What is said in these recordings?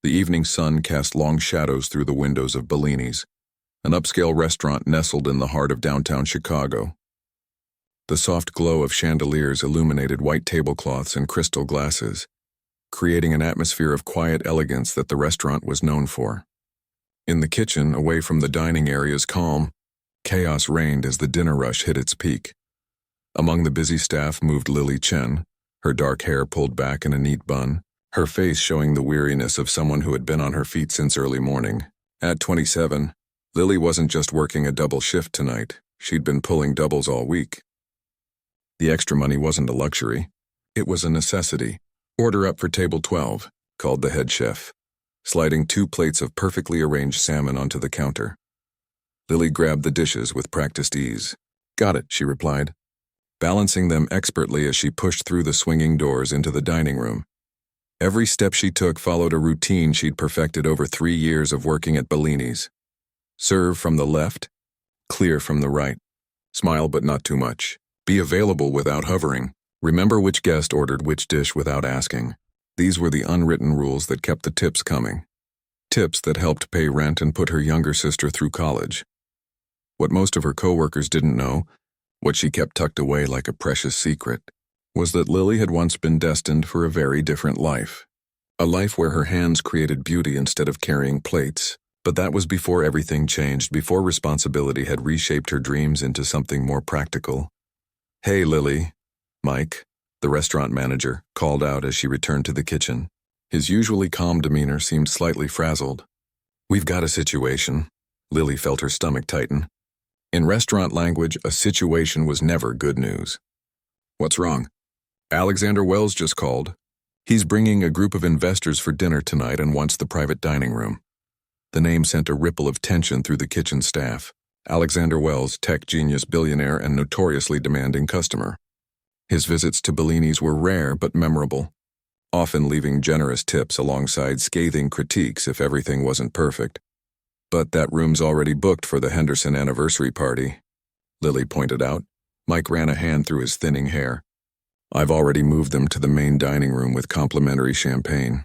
The evening sun cast long shadows through the windows of Bellini's, an upscale restaurant nestled in the heart of downtown Chicago. The soft glow of chandeliers illuminated white tablecloths and crystal glasses, creating an atmosphere of quiet elegance that the restaurant was known for. In the kitchen, away from the dining area's calm, chaos reigned as the dinner rush hit its peak. Among the busy staff moved Lily Chen, her dark hair pulled back in a neat bun, her face showing the weariness of someone who had been on her feet since early morning. At 27, Lily wasn't just working a double shift tonight, she'd been pulling doubles all week. The extra money wasn't a luxury, it was a necessity. "Order up for table 12, called the head chef, sliding 2 plates of perfectly arranged salmon onto the counter. Lily grabbed the dishes with practiced ease. "Got it," she replied, balancing them expertly as she pushed through the swinging doors into the dining room. Every step she took followed a routine she'd perfected over 3 years of working at Bellini's. Serve from the left, clear from the right. Smile but not too much. Be available without hovering. Remember which guest ordered which dish without asking. These were the unwritten rules that kept the tips coming. Tips that helped pay rent and put her younger sister through college. What most of her coworkers didn't know, what she kept tucked away like a precious secret, was that Lily had once been destined for a very different life. A life where her hands created beauty instead of carrying plates. But that was before everything changed, before responsibility had reshaped her dreams into something more practical. "Hey, Lily," Mike, the restaurant manager, called out as she returned to the kitchen. His usually calm demeanor seemed slightly frazzled. "We've got a situation." Lily felt her stomach tighten. In restaurant language, a situation was never good news. "What's wrong?" "Alexander Wells just called. He's bringing a group of investors for dinner tonight and wants the private dining room." The name sent a ripple of tension through the kitchen staff. Alexander Wells, tech genius, billionaire, and notoriously demanding customer. His visits to Bellini's were rare but memorable, often leaving generous tips alongside scathing critiques if everything wasn't perfect. "But that room's already booked for the Henderson anniversary party," Lily pointed out. Mike ran a hand through his thinning hair. "I've already moved them to the main dining room with complimentary champagne."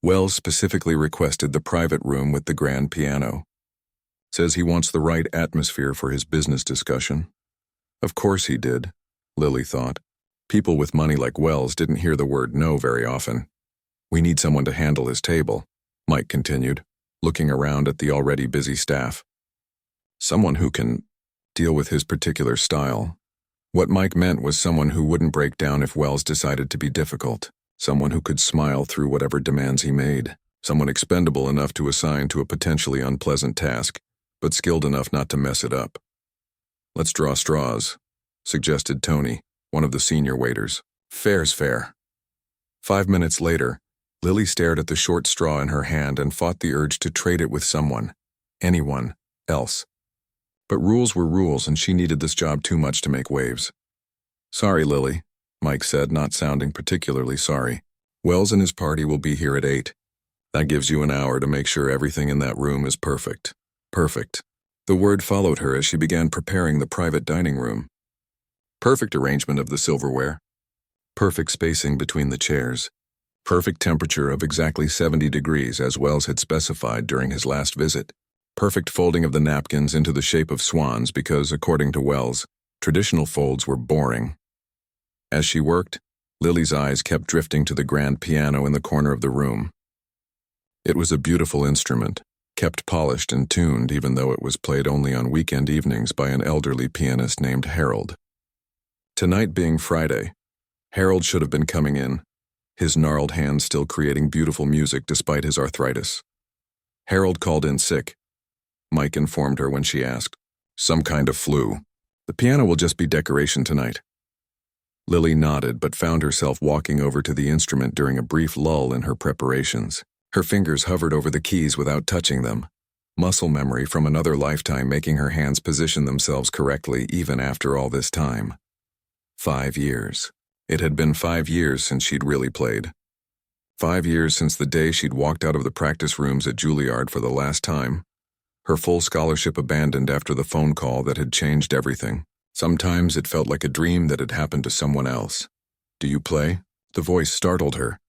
Wells specifically requested the private room with the grand piano. Says he wants the right atmosphere for his business discussion. Of course he did, Lily thought. People with money like Wells didn't hear the word no very often. "We need someone to handle his table," Mike continued, looking around at the already busy staff. "Someone who can deal with his particular style." What Mike meant was someone who wouldn't break down if Wells decided to be difficult. Someone who could smile through whatever demands he made. Someone expendable enough to assign to a potentially unpleasant task, but skilled enough not to mess it up. "Let's draw straws," suggested Tony, one of the senior waiters. "Fair's fair." 5 minutes later, Lily stared at the short straw in her hand and fought the urge to trade it with someone, anyone, else. But rules were rules, and she needed this job too much to make waves. "Sorry, Lily," Mike said, not sounding particularly sorry. "Wells and his party will be here at 8. That gives you an hour to make sure everything in that room is perfect." Perfect. The word followed her as she began preparing the private dining room. Perfect arrangement of the silverware. Perfect spacing between the chairs. Perfect temperature of exactly 70 degrees as Wells had specified during his last visit. Perfect folding of the napkins into the shape of swans because, according to Wells, traditional folds were boring. As she worked, Lily's eyes kept drifting to the grand piano in the corner of the room. It was a beautiful instrument, kept polished and tuned even though it was played only on weekend evenings by an elderly pianist named Harold. Tonight being Friday, Harold should have been coming in, his gnarled hands still creating beautiful music despite his arthritis. Harold called in sick, Mike informed her when she asked. "Some kind of flu. The piano will just be decoration tonight." Lily nodded but found herself walking over to the instrument during a brief lull in her preparations. Her fingers hovered over the keys without touching them, muscle memory from another lifetime making her hands position themselves correctly even after all this time. 5 years. It had been 5 years since she'd really played. 5 years since the day she'd walked out of the practice rooms at Juilliard for the last time. Her full scholarship abandoned after the phone call that had changed everything. Sometimes it felt like a dream that had happened to someone else. "Do you play?" The voice startled her,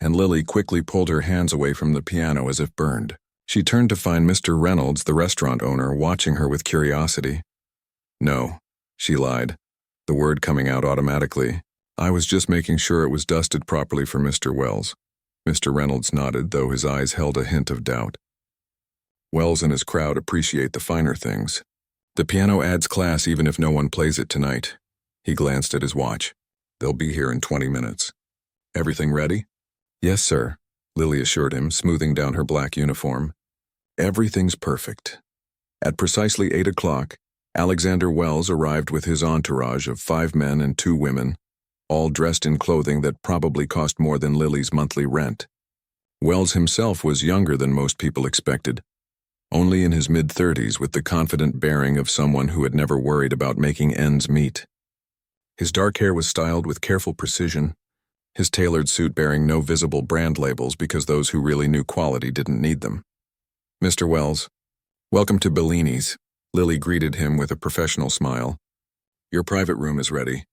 and Lily quickly pulled her hands away from the piano as if burned. She turned to find Mr. Reynolds, the restaurant owner, watching her with curiosity. "No," she lied, the word coming out automatically. "I was just making sure it was dusted properly for Mr. Wells." Mr. Reynolds nodded, though his eyes held a hint of doubt. "Wells and his crowd appreciate the finer things. The piano adds class even if no one plays it tonight." He glanced at his watch. "They'll be here in 20 minutes. Everything ready?" "Yes, sir," Lily assured him, smoothing down her black uniform. "Everything's perfect." At precisely 8 o'clock, Alexander Wells arrived with his entourage of 5 men and 2 women, all dressed in clothing that probably cost more than Lily's monthly rent. Wells himself was younger than most people expected, only in his mid-30s, with the confident bearing of someone who had never worried about making ends meet. His dark hair was styled with careful precision, his tailored suit bearing no visible brand labels because those who really knew quality didn't need them. "Mr. Wells, welcome to Bellini's," Lily greeted him with a professional smile. "Your private room is ready.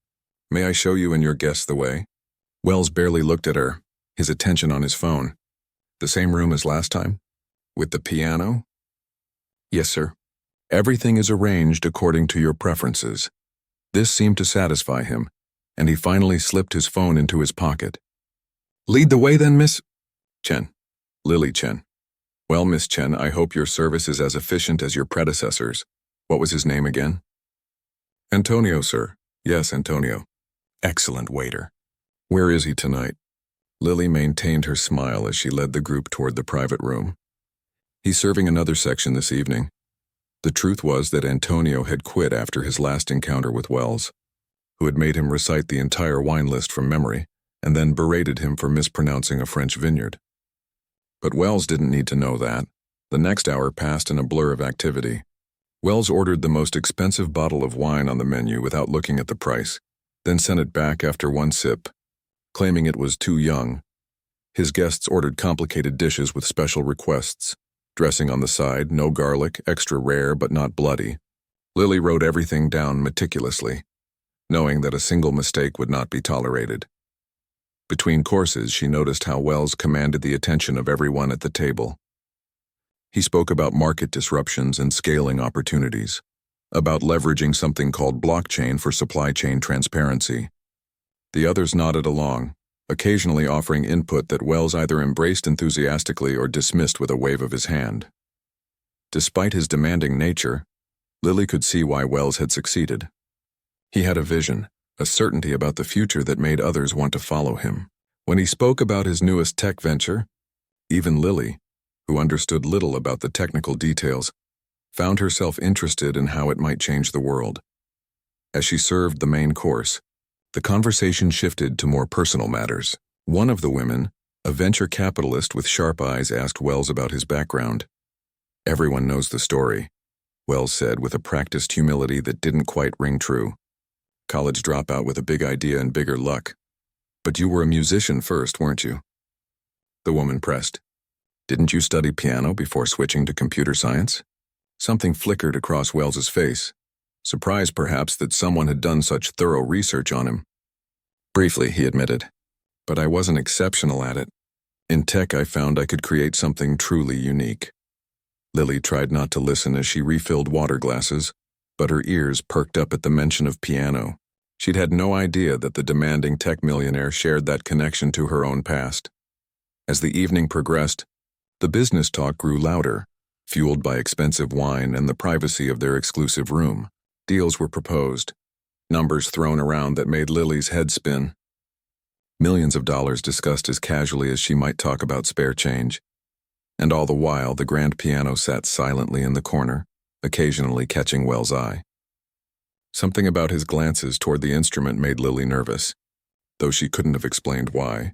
May I show you and your guests the way?" Wells barely looked at her, his attention on his phone. "The same room as last time? With the piano?" "Yes, sir. Everything is arranged according to your preferences." This seemed to satisfy him, and he finally slipped his phone into his pocket. "Lead the way then, Miss Chen." "Lily Chen." "Well, Miss Chen, I hope your service is as efficient as your predecessors." What was his name again? "Antonio, sir." "Yes, Antonio." "Excellent waiter. Where is he tonight?" Lily maintained her smile as she led the group toward the private room. "He's serving another section this evening." The truth was that Antonio had quit after his last encounter with Wells, who had made him recite the entire wine list from memory and then berated him for mispronouncing a French vineyard. But Wells didn't need to know that. The next hour passed in a blur of activity. Wells ordered the most expensive bottle of wine on the menu without looking at the price, then sent it back after one sip, claiming it was too young. His guests ordered complicated dishes with special requests. Dressing on the side, no garlic, extra rare but not bloody. Lily wrote everything down meticulously, knowing that a single mistake would not be tolerated. Between courses, she noticed how Wells commanded the attention of everyone at the table. He spoke about market disruptions and scaling opportunities, about leveraging something called blockchain for supply chain transparency. The others nodded along, occasionally offering input that Wells either embraced enthusiastically or dismissed with a wave of his hand. Despite his demanding nature, Lily could see why Wells had succeeded. He had a vision, a certainty about the future that made others want to follow him. When he spoke about his newest tech venture, even Lily, who understood little about the technical details, found herself interested in how it might change the world. As she served the main course, the conversation shifted to more personal matters. One of the women, a venture capitalist with sharp eyes, asked Wells about his background. "Everyone knows the story," Wells said with a practiced humility that didn't quite ring true. "College dropout with a big idea and bigger luck. But you were a musician first, weren't you?" The woman pressed. "Didn't you study piano before switching to computer science?" Something flickered across Wells's face. Surprised, perhaps, that someone had done such thorough research on him. "Briefly," he admitted, "but I wasn't exceptional at it. In tech, I found I could create something truly unique." Lily tried not to listen as she refilled water glasses, but her ears perked up at the mention of piano. She'd had no idea that the demanding tech millionaire shared that connection to her own past. As the evening progressed, the business talk grew louder, fueled by expensive wine and the privacy of their exclusive room. Deals were proposed, numbers thrown around that made Lily's head spin. Millions of dollars discussed as casually as she might talk about spare change. And all the while, the grand piano sat silently in the corner, occasionally catching Wells' eye. Something about his glances toward the instrument made Lily nervous, though she couldn't have explained why.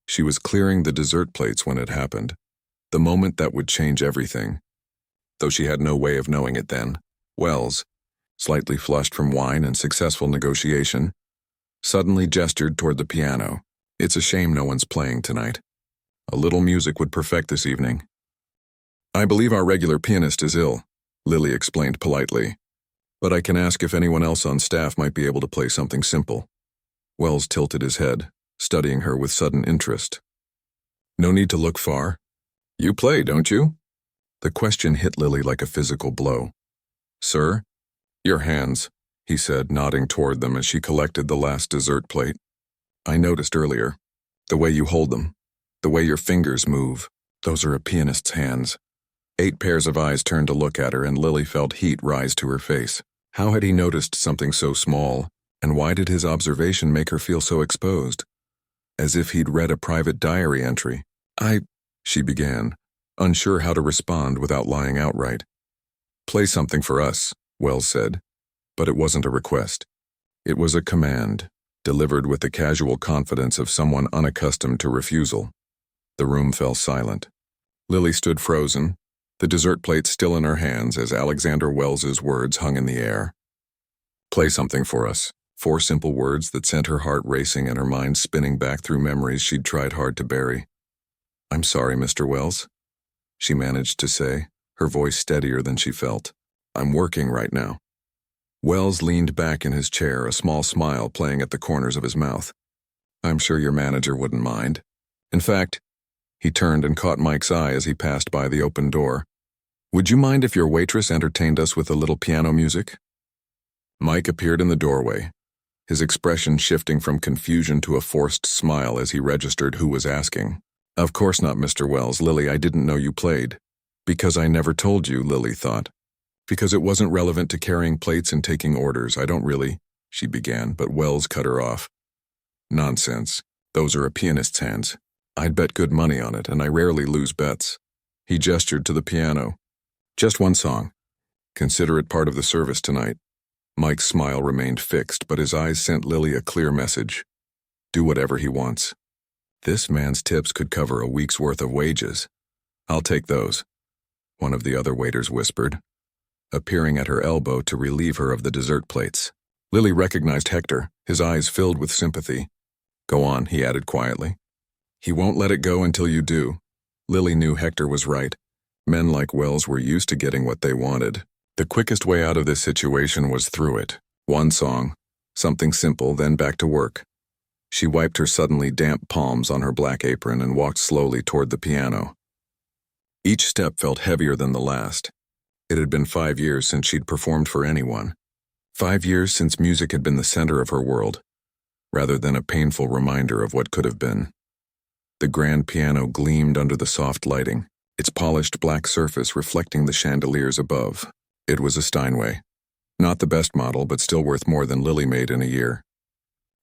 She was clearing the dessert plates when it happened, the moment that would change everything. Though she had no way of knowing it then, Wells, slightly flushed from wine and successful negotiation, suddenly gestured toward the piano. "It's a shame no one's playing tonight. A little music would perfect this evening." "I believe our regular pianist is ill," Lily explained politely, "but I can ask if anyone else on staff might be able to play something simple." Wells tilted his head, studying her with sudden interest. No need to look far. You play, don't you? The question hit Lily like a physical blow. Sir? Your hands, he said, nodding toward them as she collected the last dessert plate. I noticed earlier. The way you hold them. The way your fingers move. Those are a pianist's hands. 8 pairs of eyes turned to look at her, and Lily felt heat rise to her face. How had he noticed something so small, and why did his observation make her feel so exposed? As if he'd read a private diary entry. She began, unsure how to respond without lying outright. Play something for us, Wells said. But it wasn't a request. It was a command, delivered with the casual confidence of someone unaccustomed to refusal. The room fell silent. Lily stood frozen, the dessert plate still in her hands as Alexander Wells's words hung in the air. Play something for us. 4 simple words that sent her heart racing and her mind spinning back through memories she'd tried hard to bury. I'm sorry, Mr. Wells, she managed to say, her voice steadier than she felt. I'm working right now. Wells leaned back in his chair, a small smile playing at the corners of his mouth. I'm sure your manager wouldn't mind. In fact, he turned and caught Mike's eye as he passed by the open door. Would you mind if your waitress entertained us with a little piano music? Mike appeared in the doorway, his expression shifting from confusion to a forced smile as he registered who was asking. Of course not, Mr. Wells. Lily, I didn't know you played. Because I never told you, Lily thought. Because it wasn't relevant to carrying plates and taking orders. I don't really, she began, but Wells cut her off. Nonsense. Those are a pianist's hands. I'd bet good money on it, and I rarely lose bets. He gestured to the piano. Just one song. Consider it part of the service tonight. Mike's smile remained fixed, but his eyes sent Lily a clear message. Do whatever he wants. This man's tips could cover a week's worth of wages. I'll take those, one of the other waiters whispered, appearing at her elbow to relieve her of the dessert plates. Lily recognized Hector, his eyes filled with sympathy. Go on, he added quietly. He won't let it go until you do. Lily knew Hector was right. Men like Wells were used to getting what they wanted. The quickest way out of this situation was through it. One song, something simple, then back to work. She wiped her suddenly damp palms on her black apron and walked slowly toward the piano. Each step felt heavier than the last. It had been 5 years since she'd performed for anyone. 5 years since music had been the center of her world, rather than a painful reminder of what could have been. The grand piano gleamed under the soft lighting, its polished black surface reflecting the chandeliers above. It was a Steinway. Not the best model, but still worth more than Lily made in a year.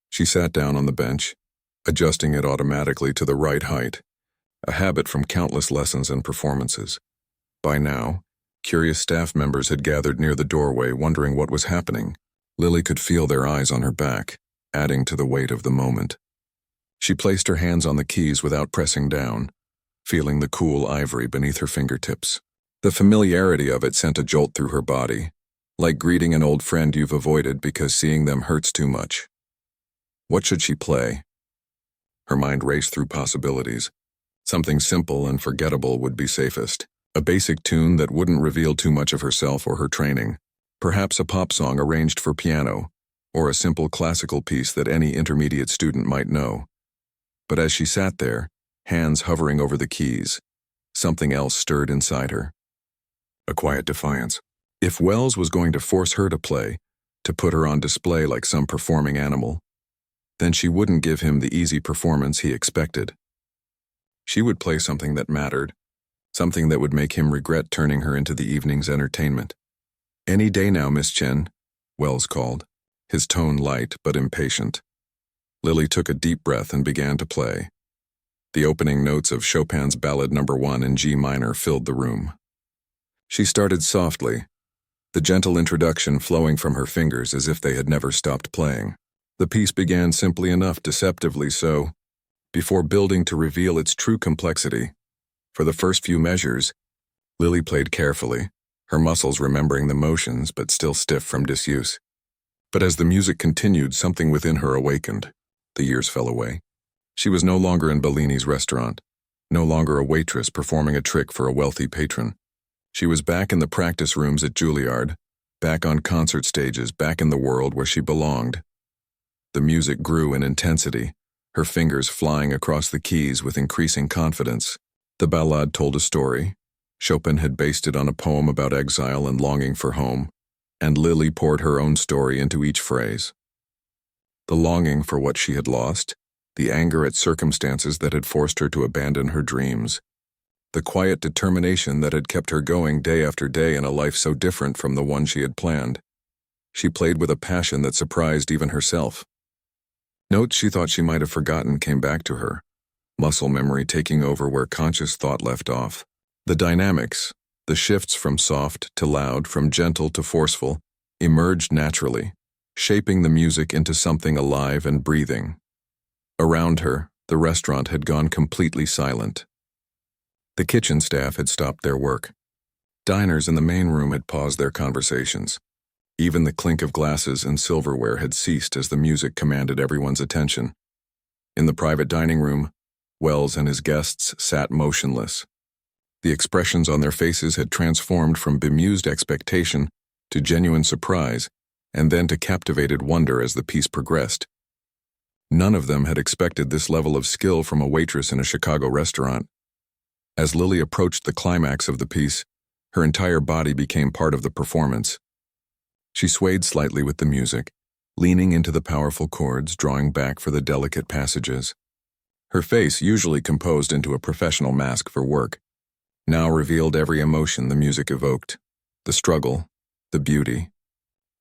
She sat down on the bench, adjusting it automatically to the right height, a habit from countless lessons and performances. By now, curious staff members had gathered near the doorway wondering what was happening. Lily could feel their eyes on her back, adding to the weight of the moment. She placed her hands on the keys without pressing down, feeling the cool ivory beneath her fingertips. The familiarity of it sent a jolt through her body, like greeting an old friend you've avoided because seeing them hurts too much. What should she play? Her mind raced through possibilities. Something simple and forgettable would be safest. A basic tune that wouldn't reveal too much of herself or her training. Perhaps a pop song arranged for piano, or a simple classical piece that any intermediate student might know. But as she sat there, hands hovering over the keys, something else stirred inside her. A quiet defiance. If Wells was going to force her to play, to put her on display like some performing animal, then she wouldn't give him the easy performance he expected. She would play something that mattered, something that would make him regret turning her into the evening's entertainment. Any day now, Miss Chen, Wells called, his tone light but impatient. Lily took a deep breath and began to play. The opening notes of Chopin's Ballad No. 1 in G minor filled the room. She started softly, the gentle introduction flowing from her fingers as if they had never stopped playing. The piece began simply enough, deceptively so, before building to reveal its true complexity. For the first few measures, Lily played carefully, her muscles remembering the motions but still stiff from disuse. But as the music continued, something within her awakened. The years fell away. She was no longer in Bellini's restaurant, no longer a waitress performing a trick for a wealthy patron. She was back in the practice rooms at Juilliard, back on concert stages, back in the world where she belonged. The music grew in intensity, her fingers flying across the keys with increasing confidence. The ballade told a story. Chopin had based it on a poem about exile and longing for home, and Lily poured her own story into each phrase. The longing for what she had lost, the anger at circumstances that had forced her to abandon her dreams, the quiet determination that had kept her going day after day in a life so different from the one she had planned. She played with a passion that surprised even herself. Notes she thought she might have forgotten came back to her, muscle memory taking over where conscious thought left off. The dynamics, the shifts from soft to loud, from gentle to forceful, emerged naturally, shaping the music into something alive and breathing. Around her, the restaurant had gone completely silent. The kitchen staff had stopped their work. Diners in the main room had paused their conversations. Even the clink of glasses and silverware had ceased as the music commanded everyone's attention. In the private dining room, Wells and his guests sat motionless. The expressions on their faces had transformed from bemused expectation to genuine surprise, and then to captivated wonder as the piece progressed. None of them had expected this level of skill from a waitress in a Chicago restaurant. As Lily approached the climax of the piece, her entire body became part of the performance. She swayed slightly with the music, leaning into the powerful chords, drawing back for the delicate passages. Her face, usually composed into a professional mask for work, now revealed every emotion the music evoked: the struggle, the beauty,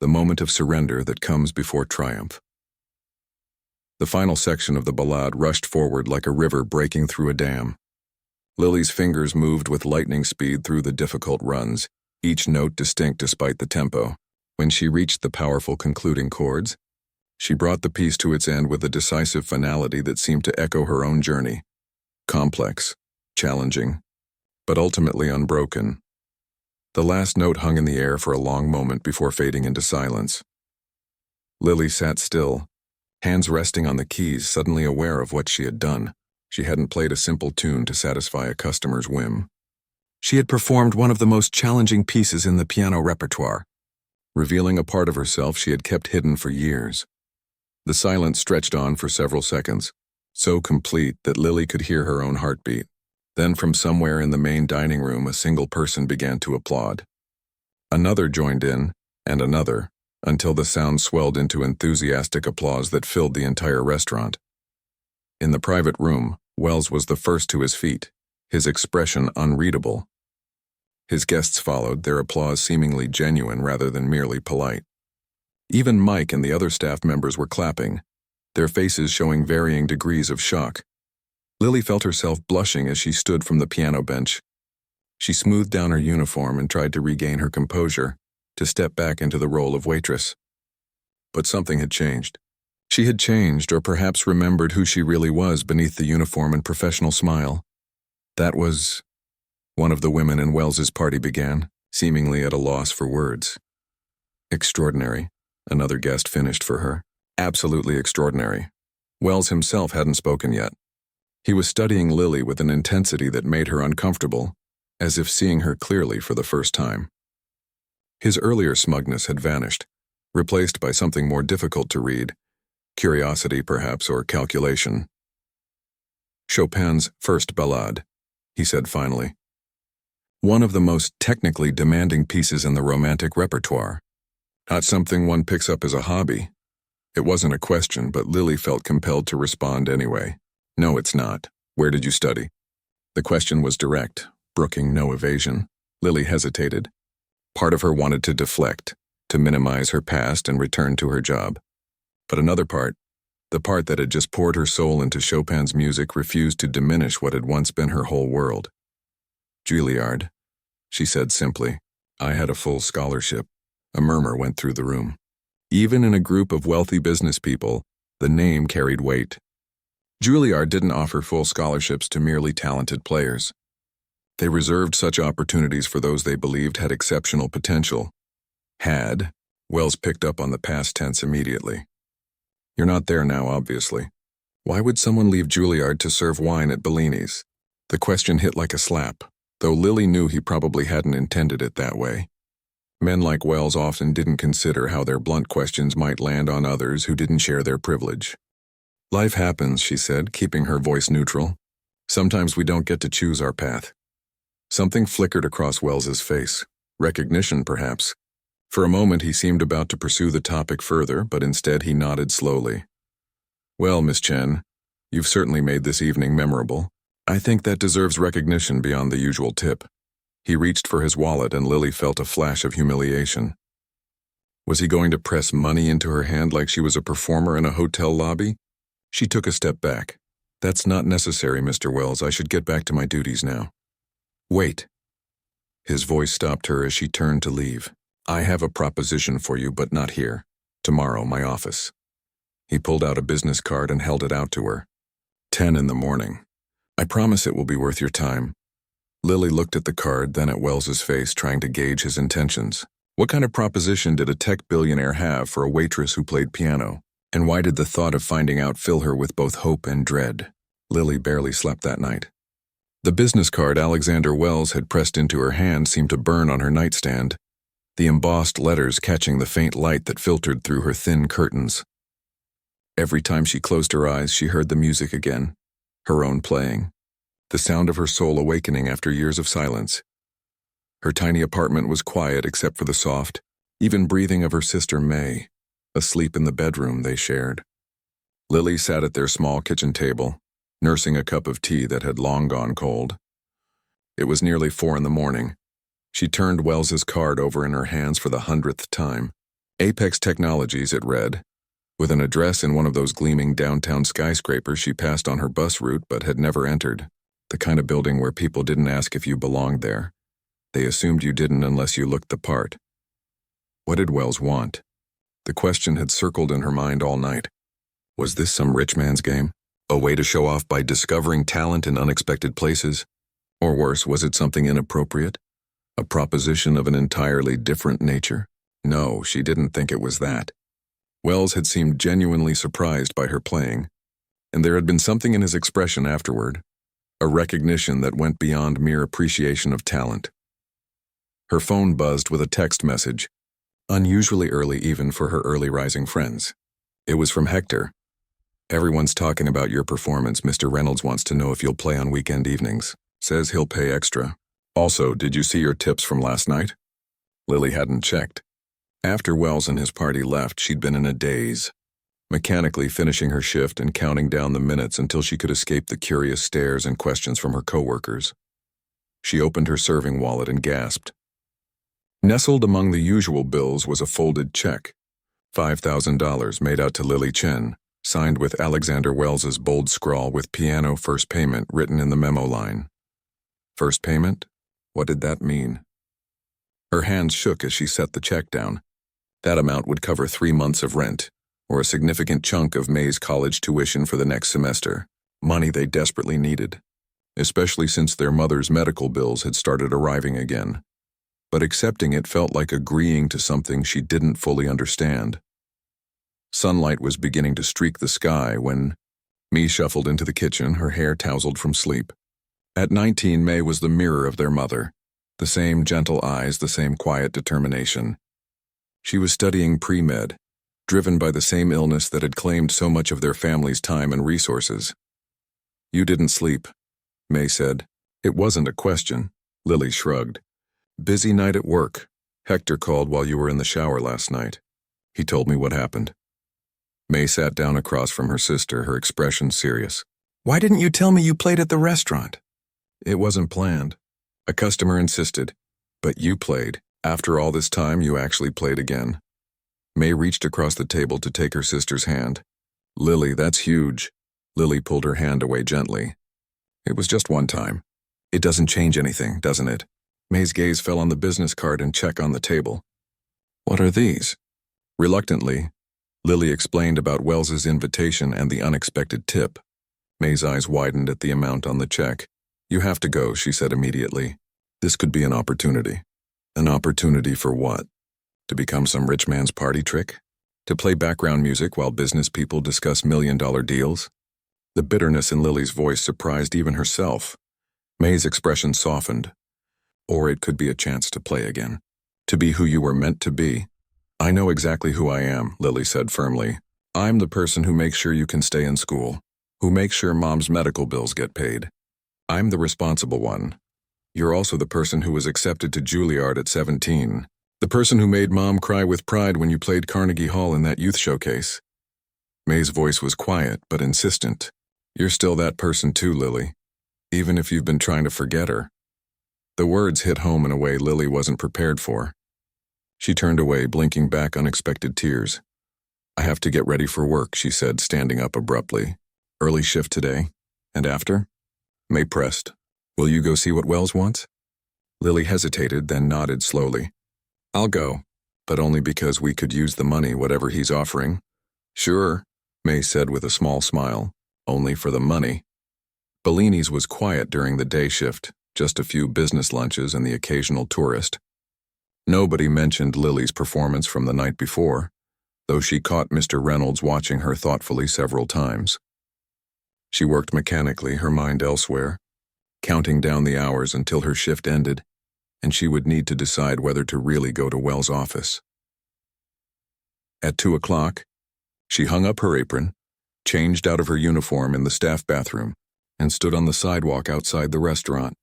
the moment of surrender that comes before triumph. The final section of the ballade rushed forward like a river breaking through a dam. Lily's fingers moved with lightning speed through the difficult runs, each note distinct despite the tempo. When she reached the powerful concluding chords, she brought the piece to its end with a decisive finality that seemed to echo her own journey. Complex, challenging, but ultimately unbroken. The last note hung in the air for a long moment before fading into silence. Lily sat still, hands resting on the keys, suddenly aware of what she had done. She hadn't played a simple tune to satisfy a customer's whim. She had performed one of the most challenging pieces in the piano repertoire, revealing a part of herself she had kept hidden for years. The silence stretched on for several seconds, so complete that Lily could hear her own heartbeat. Then from somewhere in the main dining room, a single person began to applaud. Another joined in, and another, until the sound swelled into enthusiastic applause that filled the entire restaurant. In the private room, Wells was the first to his feet, his expression unreadable. His guests followed, their applause seemingly genuine rather than merely polite. Even Mike and the other staff members were clapping, their faces showing varying degrees of shock. Lily felt herself blushing as she stood from the piano bench. She smoothed down her uniform and tried to regain her composure, to step back into the role of waitress. But something had changed. She had changed, or perhaps remembered who she really was beneath the uniform and professional smile. That was... One of the women in Wells's party began, seemingly at a loss for words. Extraordinary, another guest finished for her. Absolutely extraordinary. Wells himself hadn't spoken yet. He was studying Lily with an intensity that made her uncomfortable, as if seeing her clearly for the first time. His earlier smugness had vanished, replaced by something more difficult to read, curiosity perhaps, or calculation. Chopin's first ballade, he said finally. One of the most technically demanding pieces in the romantic repertoire. Not something one picks up as a hobby. It wasn't a question, but Lily felt compelled to respond anyway. No, it's not. Where did you study? The question was direct, brooking no evasion. Lily hesitated. Part of her wanted to deflect, to minimize her past and return to her job. But another part, the part that had just poured her soul into Chopin's music, refused to diminish what had once been her whole world. Juilliard, she said simply. I had a full scholarship. A murmur went through the room. Even in a group of wealthy business people, the name carried weight. Juilliard didn't offer full scholarships to merely talented players. They reserved such opportunities for those they believed had exceptional potential. Had, Wells picked up on the past tense immediately. You're not there now, obviously. Why would someone leave Juilliard to serve wine at Bellini's? The question hit like a slap, though Lily knew he probably hadn't intended it that way. Men like Wells often didn't consider how their blunt questions might land on others who didn't share their privilege. Life happens, she said, keeping her voice neutral. Sometimes we don't get to choose our path. Something flickered across Wells's face. Recognition, perhaps. For a moment he seemed about to pursue the topic further, but instead he nodded slowly. Well, Miss Chen, you've certainly made this evening memorable. I think that deserves recognition beyond the usual tip. He reached for his wallet and Lily felt a flash of humiliation. Was he going to press money into her hand like she was a performer in a hotel lobby? She took a step back. That's not necessary, Mr. Wells. I should get back to my duties now. Wait. His voice stopped her as she turned to leave. I have a proposition for you, but not here. Tomorrow, my office. He pulled out a business card and held it out to her. 10 in the morning. I promise it will be worth your time. Lily looked at the card, then at Wells's face, trying to gauge his intentions. What kind of proposition did a tech billionaire have for a waitress who played piano? And why did the thought of finding out fill her with both hope and dread? Lily barely slept that night. The business card Alexander Wells had pressed into her hand seemed to burn on her nightstand, the embossed letters catching the faint light that filtered through her thin curtains. Every time she closed her eyes, she heard the music again, her own playing, the sound of her soul awakening after years of silence. Her tiny apartment was quiet except for the soft, even breathing of her sister May, asleep in the bedroom they shared. Lily sat at their small kitchen table, nursing a cup of tea that had long gone cold. It was nearly 4 in the morning. She turned Wells's card over in her hands for the 100th time. Apex Technologies, it read, with an address in one of those gleaming downtown skyscrapers she passed on her bus route but had never entered, the kind of building where people didn't ask if you belonged there. They assumed you didn't unless you looked the part. What did Wells want? The question had circled in her mind all night. Was this some rich man's game? A way to show off by discovering talent in unexpected places? Or worse, was it something inappropriate? A proposition of an entirely different nature? No, she didn't think it was that. Wells had seemed genuinely surprised by her playing, and there had been something in his expression afterward, a recognition that went beyond mere appreciation of talent. Her phone buzzed with a text message, unusually early even for her early rising friends. It was from Hector. Everyone's talking about your performance. Mr. Reynolds wants to know if you'll play on weekend evenings. Says he'll pay extra. Also, did you see your tips from last night? Lily hadn't checked. After Wells and his party left, she'd been in a daze, mechanically finishing her shift and counting down the minutes until she could escape the curious stares and questions from her coworkers. She opened her serving wallet and gasped. Nestled among the usual bills was a folded check, $5,000 made out to Lily Chen, signed with Alexander Wells's bold scrawl with piano first payment written in the memo line. First payment? What did that mean? Her hands shook as she set the check down. That amount would cover 3 months of rent, or a significant chunk of May's college tuition for the next semester, money they desperately needed, especially since their mother's medical bills had started arriving again. But accepting it felt like agreeing to something she didn't fully understand. Sunlight was beginning to streak the sky when May shuffled into the kitchen, her hair tousled from sleep. At 19, May was the mirror of their mother, the same gentle eyes, the same quiet determination. She was studying pre-med, driven by the same illness that had claimed so much of their family's time and resources. You didn't sleep, May said. It wasn't a question. Lily shrugged. Busy night at work. Hector called while you were in the shower last night. He told me what happened. May sat down across from her sister, her expression serious. Why didn't you tell me you played at the restaurant? It wasn't planned. A customer insisted. But you played. After all this time, you actually played again. May reached across the table to take her sister's hand. Lily, that's huge. Lily pulled her hand away gently. It was just one time. It doesn't change anything, doesn't it? May's gaze fell on the business card and check on the table. What are these? Reluctantly, Lily explained about Wells's invitation and the unexpected tip. May's eyes widened at the amount on the check. You have to go, she said immediately. This could be an opportunity. An opportunity for what? To become some rich man's party trick? To play background music while business people discuss million-dollar deals? The bitterness in Lily's voice surprised even herself. May's expression softened. Or it could be a chance to play again. To be who you were meant to be. I know exactly who I am, Lily said firmly. I'm the person who makes sure you can stay in school, who makes sure mom's medical bills get paid. I'm the responsible one. You're also the person who was accepted to Juilliard at 17. The person who made mom cry with pride when you played Carnegie Hall in that youth showcase. May's voice was quiet but insistent. You're still that person too, Lily, even if you've been trying to forget her. The words hit home in a way Lily wasn't prepared for. She turned away, blinking back unexpected tears. I have to get ready for work, she said, standing up abruptly. Early shift today? And after? May pressed. Will you go see what Wells wants? Lily hesitated, then nodded slowly. I'll go, but only because we could use the money, whatever he's offering. Sure, May said with a small smile. Only for the money. Bellini's was quiet during the day shift, just a few business lunches and the occasional tourist. Nobody mentioned Lily's performance from the night before, though she caught Mr. Reynolds watching her thoughtfully several times. She worked mechanically, her mind elsewhere, counting down the hours until her shift ended, and she would need to decide whether to really go to Wells' office. At 2 o'clock, she hung up her apron, changed out of her uniform in the staff bathroom, and stood on the sidewalk outside the restaurant,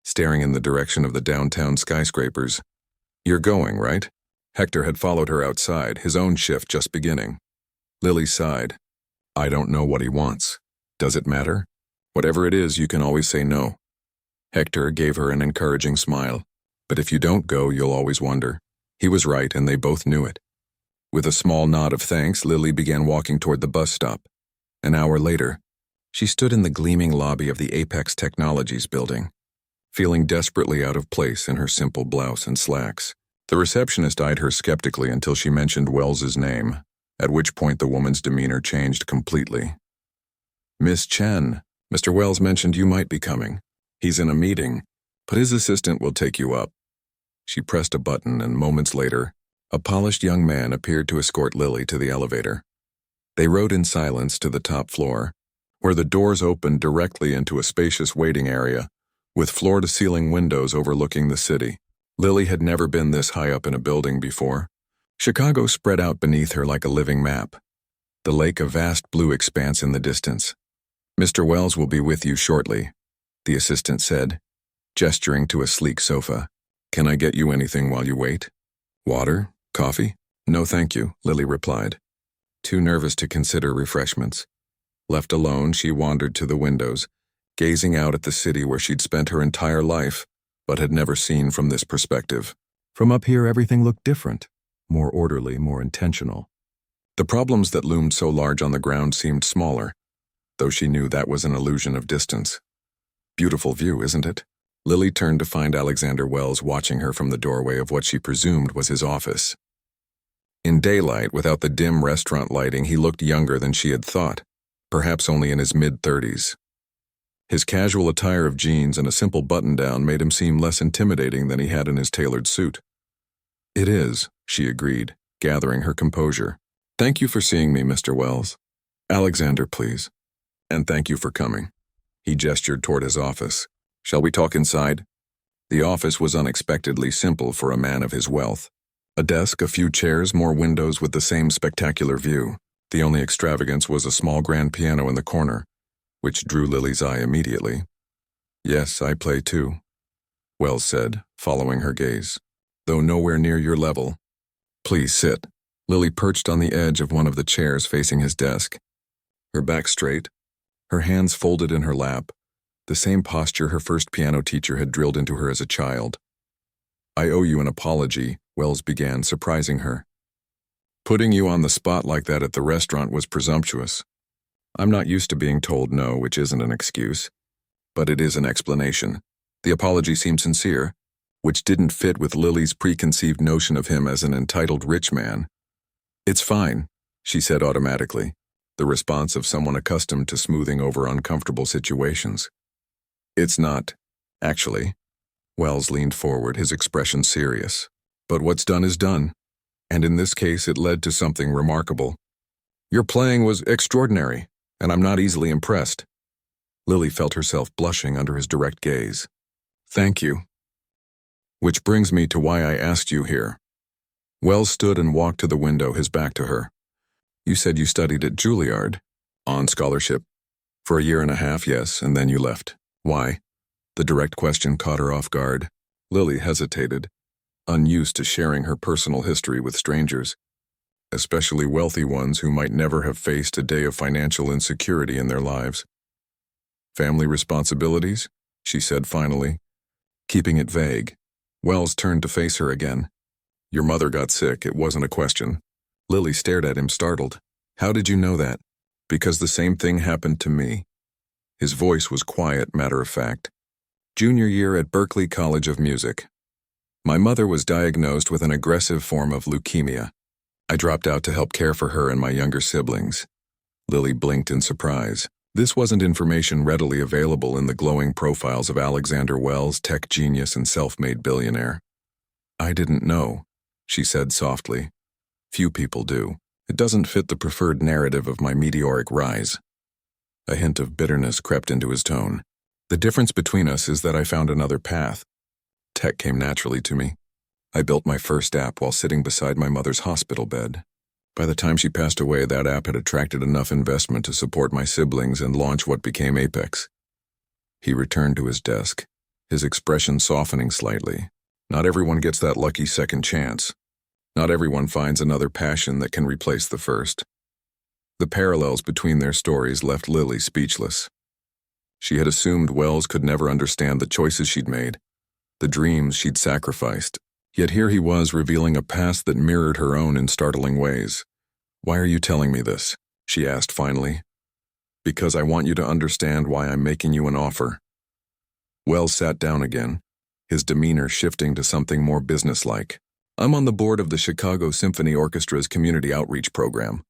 staring in the direction of the downtown skyscrapers. You're going, right? Hector had followed her outside, his own shift just beginning. Lily sighed. I don't know what he wants. Does it matter? Whatever it is, you can always say no. Hector gave her an encouraging smile. But if you don't go, you'll always wonder. He was right, and they both knew it. With a small nod of thanks, Lily began walking toward the bus stop. An hour later, she stood in the gleaming lobby of the Apex Technologies building, feeling desperately out of place in her simple blouse and slacks. The receptionist eyed her skeptically until she mentioned Wells's name, at which point the woman's demeanor changed completely. Miss Chen, Mr. Wells mentioned you might be coming. He's in a meeting, but his assistant will take you up. She pressed a button, and moments later, a polished young man appeared to escort Lily to the elevator. They rode in silence to the top floor, where the doors opened directly into a spacious waiting area, with floor-to-ceiling windows overlooking the city. Lily had never been this high up in a building before. Chicago spread out beneath her like a living map, the lake a vast blue expanse in the distance. Mr. Wells will be with you shortly, the assistant said, gesturing to a sleek sofa. Can I get you anything while you wait? Water? Coffee? No, thank you, Lily replied, too nervous to consider refreshments. Left alone, she wandered to the windows, gazing out at the city where she'd spent her entire life, but had never seen from this perspective. From up here, everything looked different, more orderly, more intentional. The problems that loomed so large on the ground seemed smaller, though she knew that was an illusion of distance. Beautiful view, isn't it? Lily turned to find Alexander Wells watching her from the doorway of what she presumed was his office. In daylight, without the dim restaurant lighting, he looked younger than she had thought, perhaps only in his mid-30s. His casual attire of jeans and a simple button-down made him seem less intimidating than he had in his tailored suit. It is, she agreed, gathering her composure. Thank you for seeing me, Mr. Wells. Alexander, please. And thank you for coming. He gestured toward his office. Shall we talk inside? The office was unexpectedly simple for a man of his wealth. A desk, a few chairs, more windows with the same spectacular view. The only extravagance was a small grand piano in the corner, which drew Lily's eye immediately. Yes, I play too, Wells said, following her gaze, though nowhere near your level. Please sit. Lily perched on the edge of one of the chairs facing his desk, her back straight, her hands folded in her lap, the same posture her first piano teacher had drilled into her as a child. I owe you an apology, Wells began, surprising her. Putting you on the spot like that at the restaurant was presumptuous. I'm not used to being told no, which isn't an excuse, but it is an explanation. The apology seemed sincere, which didn't fit with Lily's preconceived notion of him as an entitled rich man. It's fine, she said automatically, the response of someone accustomed to smoothing over uncomfortable situations. It's not, actually. Wells leaned forward, his expression serious. But what's done is done, and in this case it led to something remarkable. Your playing was extraordinary, and I'm not easily impressed. Lily felt herself blushing under his direct gaze. Thank you. Which brings me to why I asked you here. Wells stood and walked to the window, his back to her. You said you studied at Juilliard. On scholarship. For a year and a half, yes, and then you left. Why? The direct question caught her off guard. Lily hesitated, unused to sharing her personal history with strangers, especially wealthy ones who might never have faced a day of financial insecurity in their lives. Family responsibilities? She said finally, keeping it vague. Wells turned to face her again. Your mother got sick, it wasn't a question. Lily stared at him, startled. How did you know that? Because the same thing happened to me. His voice was quiet, matter-of-fact. Junior year at Berklee College of Music. My mother was diagnosed with an aggressive form of leukemia. I dropped out to help care for her and my younger siblings. Lily blinked in surprise. This wasn't information readily available in the glowing profiles of Alexander Wells, tech genius and self-made billionaire. I didn't know, she said softly. Few people do. It doesn't fit the preferred narrative of my meteoric rise. A hint of bitterness crept into his tone. The difference between us is that I found another path. Tech came naturally to me. I built my first app while sitting beside my mother's hospital bed. By the time she passed away, that app had attracted enough investment to support my siblings and launch what became Apex. He returned to his desk, his expression softening slightly. Not everyone gets that lucky second chance. Not everyone finds another passion that can replace the first. The parallels between their stories left Lily speechless. She had assumed Wells could never understand the choices she'd made, the dreams she'd sacrificed. Yet here he was revealing a past that mirrored her own in startling ways. Why are you telling me this? She asked finally. Because I want you to understand why I'm making you an offer. Wells sat down again, his demeanor shifting to something more businesslike. I'm on the board of the Chicago Symphony Orchestra's community outreach program.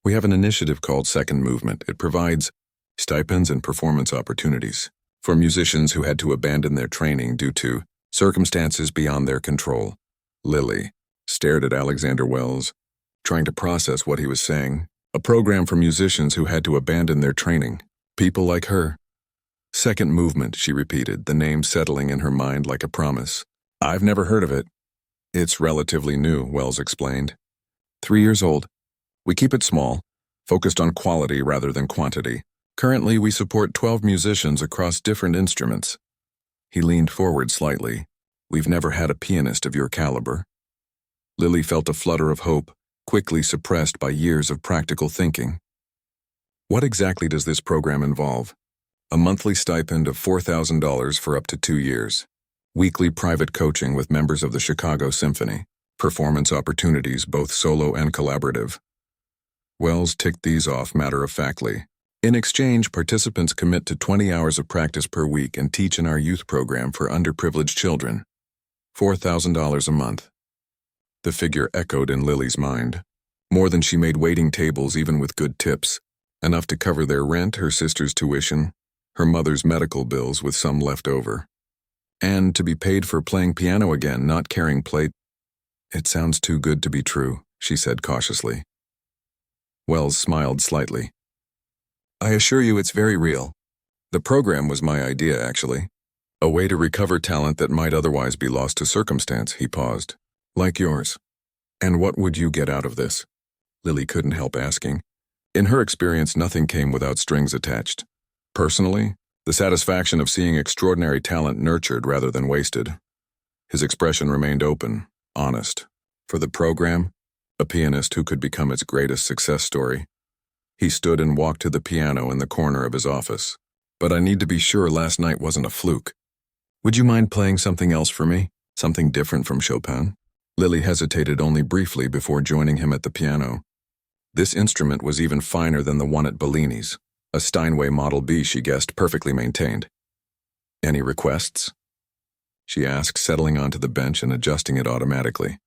We have an initiative called Second Movement. It provides stipends and performance opportunities for musicians who had to abandon their training due to circumstances beyond their control. Lily stared at Alexander Wells, trying to process what he was saying. A program for musicians who had to abandon their training. People like her. Second Movement, she repeated, the name settling in her mind like a promise. I've never heard of it. It's relatively new, Wells explained. 3 years old. We keep it small, focused on quality rather than quantity. Currently, we support 12 musicians across different instruments. He leaned forward slightly. We've never had a pianist of your caliber. Lily felt a flutter of hope, quickly suppressed by years of practical thinking. What exactly does this program involve? A monthly stipend of $4,000 for up to 2 years. Weekly private coaching with members of the Chicago Symphony. Performance opportunities, both solo and collaborative. Wells ticked these off matter-of-factly. In exchange, participants commit to 20 hours of practice per week and teach in our youth program for underprivileged children. $4,000 a month. The figure echoed in Lily's mind. More than she made waiting tables even with good tips. Enough to cover their rent, her sister's tuition, her mother's medical bills with some left over. And to be paid for playing piano again, not carrying plate. It sounds too good to be true, she said cautiously. Wells smiled slightly. I assure you it's very real. The program was my idea, actually. A way to recover talent that might otherwise be lost to circumstance, he paused. Like yours. And what would you get out of this? Lily couldn't help asking. In her experience, nothing came without strings attached. Personally, the satisfaction of seeing extraordinary talent nurtured rather than wasted. His expression remained open, honest. For the program, a pianist who could become its greatest success story. He stood and walked to the piano in the corner of his office. But I need to be sure last night wasn't a fluke. Would you mind playing something else for me? Something different from Chopin? Lily hesitated only briefly before joining him at the piano. This instrument was even finer than the one at Bellini's. A Steinway Model B, she guessed, perfectly maintained. Any requests? She asked, settling onto the bench and adjusting it automatically.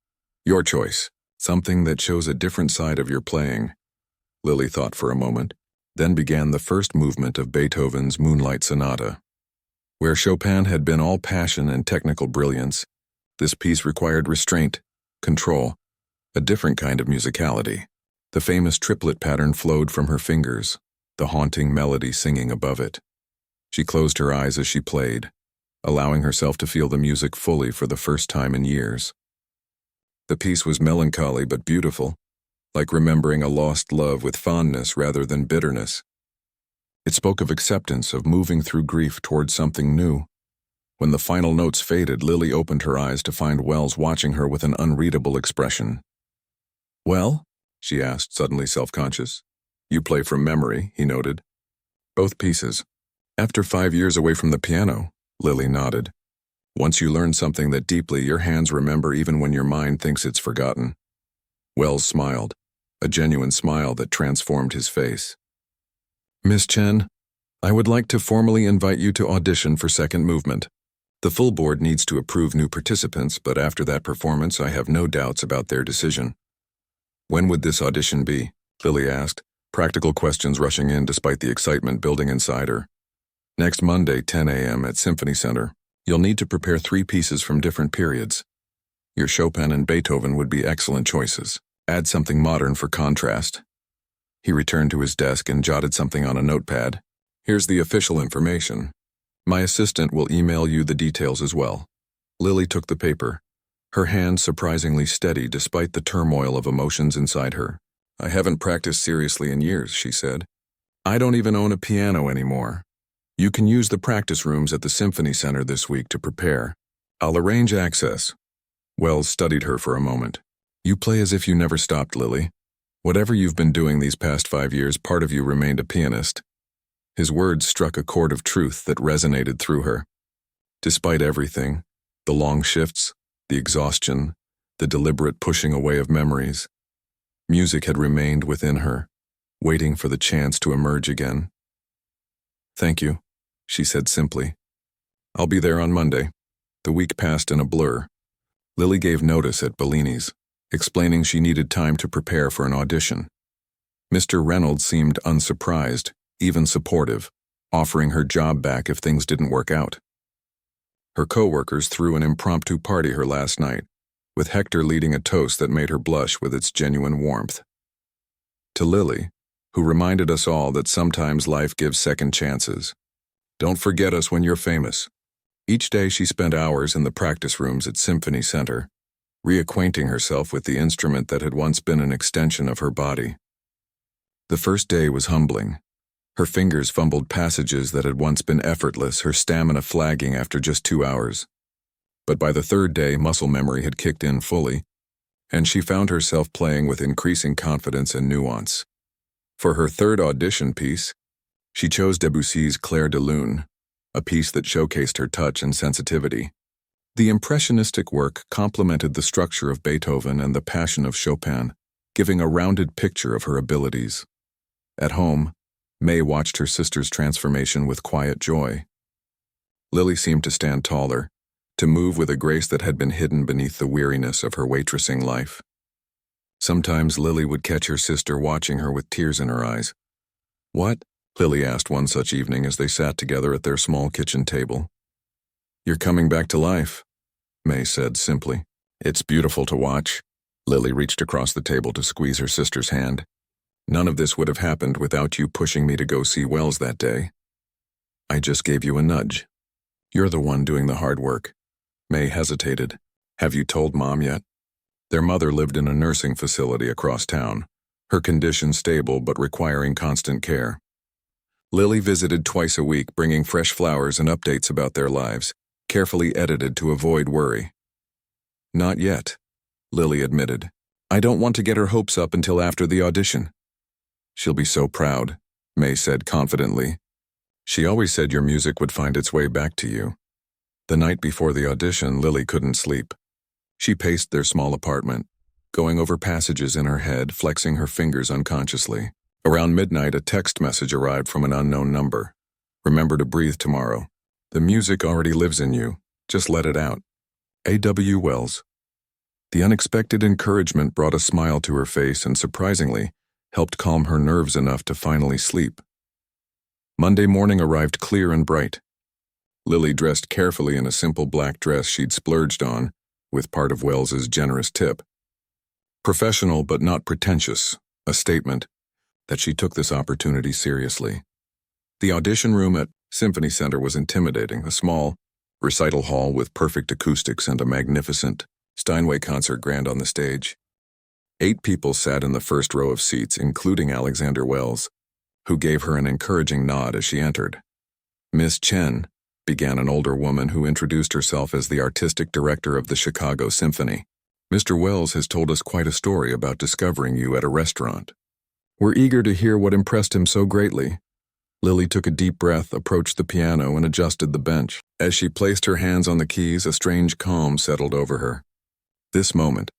Your choice. Something that shows a different side of your playing. Lily thought for a moment, then began the first movement of Beethoven's Moonlight Sonata. Where Chopin had been all passion and technical brilliance, this piece required restraint, control, a different kind of musicality. The famous triplet pattern flowed from her fingers, the haunting melody singing above it. She closed her eyes as she played, allowing herself to feel the music fully for the first time in years. The piece was melancholy but beautiful, like remembering a lost love with fondness rather than bitterness. It spoke of acceptance, of moving through grief towards something new. When the final notes faded, Lily opened her eyes to find Wells watching her with an unreadable expression. "Well?" she asked, suddenly self-conscious. "You play from memory," he noted. "Both pieces." "After 5 years away from the piano," Lily nodded. "Once you learn something that deeply, your hands remember even when your mind thinks it's forgotten." Wells smiled, a genuine smile that transformed his face. "Miss Chen, I would like to formally invite you to audition for Second Movement. The full board needs to approve new participants, but after that performance, I have no doubts about their decision." "When would this audition be?" Lily asked, practical questions rushing in despite the excitement building inside her. "Next Monday, 10 a.m. at Symphony Center. You'll need to prepare 3 pieces from different periods. Your Chopin and Beethoven would be excellent choices. Add something modern for contrast." He returned to his desk and jotted something on a notepad. "Here's the official information. My assistant will email you the details as well." Lily took the paper, her hand surprisingly steady despite the turmoil of emotions inside her. "I haven't practiced seriously in years," she said. "I don't even own a piano anymore. You can use the practice rooms at the Symphony Center this week to prepare. I'll arrange access." Wells studied her for a moment. "You play as if you never stopped, Lily. Whatever you've been doing these past 5 years, part of you remained a pianist." His words struck a chord of truth that resonated through her. Despite everything, the long shifts, the exhaustion, the deliberate pushing away of memories, music had remained within her, waiting for the chance to emerge again. "Thank you," she said simply. "I'll be there on Monday." The week passed in a blur. Lily gave notice at Bellini's, explaining she needed time to prepare for an audition. Mr. Reynolds seemed unsurprised, even supportive, offering her job back if things didn't work out. Her co-workers threw an impromptu party her last night, with Hector leading a toast that made her blush with its genuine warmth. To Lily, who reminded us all that sometimes life gives second chances. "Don't forget us when you're famous." Each day she spent hours in the practice rooms at Symphony Center, reacquainting herself with the instrument that had once been an extension of her body. The first day was humbling. Her fingers fumbled passages that had once been effortless, her stamina flagging after just 2 hours. But by the 3rd day, muscle memory had kicked in fully, and she found herself playing with increasing confidence and nuance. For her 3rd audition piece, she chose Debussy's Clair de Lune, a piece that showcased her touch and sensitivity. The impressionistic work complemented the structure of Beethoven and the passion of Chopin, giving a rounded picture of her abilities. At home, May watched her sister's transformation with quiet joy. Lily seemed to stand taller, to move with a grace that had been hidden beneath the weariness of her waitressing life. Sometimes Lily would catch her sister watching her with tears in her eyes. "What?" Lily asked one such evening as they sat together at their small kitchen table. "You're coming back to life," May said simply. "It's beautiful to watch." Lily reached across the table to squeeze her sister's hand. "None of this would have happened without you pushing me to go see Wells that day. I just gave you a nudge. You're the one doing the hard work." May hesitated. "Have you told Mom yet?" Their mother lived in a nursing facility across town, her condition stable but requiring constant care. Lily visited twice a week, bringing fresh flowers and updates about their lives, carefully edited to avoid worry. "Not yet," Lily admitted. "I don't want to get her hopes up until after the audition." "She'll be so proud," May said confidently. "She always said your music would find its way back to you." The night before the audition, Lily couldn't sleep. She paced their small apartment, going over passages in her head, flexing her fingers unconsciously. Around midnight, a text message arrived from an unknown number. "Remember to breathe tomorrow. The music already lives in you. Just let it out. A.W. Wells." The unexpected encouragement brought a smile to her face and, surprisingly, helped calm her nerves enough to finally sleep. Monday morning arrived clear and bright. Lily dressed carefully in a simple black dress she'd splurged on, with part of Wells's generous tip. Professional but not pretentious, a statement that she took this opportunity seriously. The audition room at Symphony Center was intimidating, a small recital hall with perfect acoustics and a magnificent Steinway concert grand on the stage. 8 people sat in the first row of seats, including Alexander Wells, who gave her an encouraging nod as she entered. "Miss Chen," began an older woman who introduced herself as the artistic director of the Chicago Symphony. "Mr. Wells has told us quite a story about discovering you at a restaurant. We're eager to hear what impressed him so greatly." Lily took a deep breath, approached the piano, and adjusted the bench. As she placed her hands on the keys, a strange calm settled over her. This moment,